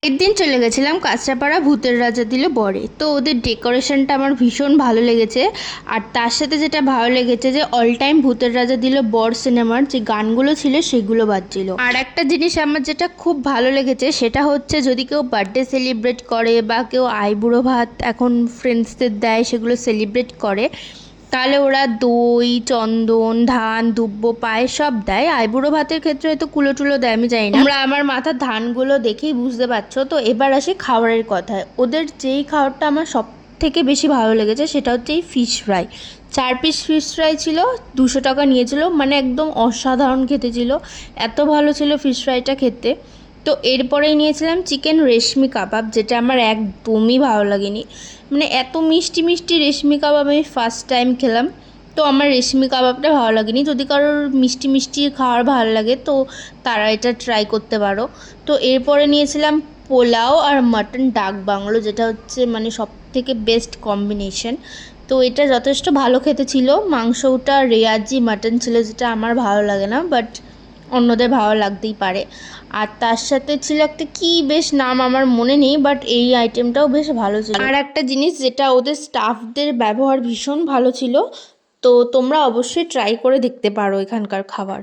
একদিন চলে গেছিলাম কাঁচরাপাড়া ভূতের রাজা দিল বরে। তো ওদের ডেকোরেশনটা আমার ভীষণ ভালো লেগেছে। আর তার সাথে যেটা ভালো লেগেছে যে অল টাইম ভূতের রাজা দিল বর সিনেমার যে গানগুলো ছিল সেগুলো বাজছিল। আর একটা জিনিস আমার যেটা খুব ভালো লেগেছে সেটা হচ্ছে যদি কেউ বার্থডে সেলিব্রেট করে বা কেউ আইবুড়ো ভাত এখন ফ্রেন্ডসদের দেয় সেগুলো সেলিব্রেট করে, তাহলে ওরা দই চন্দন ধান দুব্বো পায়েস সব দেয়। আইবুড়ো ভাতের ক্ষেত্রে হয়তো কুলো টুলো দেয়, আমি জানি না। তোমরা আমার মাথার ধানগুলো দেখেই বুঝতে পারছো। তো এবার আসি খাবারের কথায়। ওদের যেই খাবারটা আমার সব থেকে বেশি ভালো লেগেছে সেটা হচ্ছে এই fish fry. 4 piece fish fry ছিল, 200 টাকা নিয়েছিল, মানে একদম অসাধারণ খেতে ছিল। এত ভালো ছিল ফিশ ফ্রাইটা খেতে। তো এরপরেই নিয়েছিলাম চিকেন রেশমি কাবাব, যেটা আমার একদমই ভালো লাগেনি। মানে এত মিষ্টি মিষ্টি রেশমি কাবাব আমি ফার্স্ট টাইম খেলাম। তো আমার রেশমি কাবাবটা ভালো লাগেনি। যদি কারোর মিষ্টি মিষ্টি খাওয়ার ভালো লাগে তো তারা এটা ট্রাই করতে পারো। তো এরপরে নিয়েছিলাম পোলাও আর মাটন ডাক বাংলো, যেটা হচ্ছে মানে সব থেকে বেস্ট কম্বিনেশন। তো এটা যথেষ্ট ভালো খেতে ছিল। মাংসটা রেয়াজি মাটন ছিল, যেটা আমার ভালো লাগে না, বাট অন্যদের ভালো লাগতেই পারে। আর তার সাথে ছিল একটা কি বেশ নাম আমার মনে নেই, বাট এই আইটেমটাও বেশ ভালো ছিল। আর একটা জিনিস যেটা ওদের স্টাফদের ব্যবহার ভীষণ ভালো ছিল। তো তোমরা অবশ্যই ট্রাই করে দেখতে পারো এখানকার খাবার।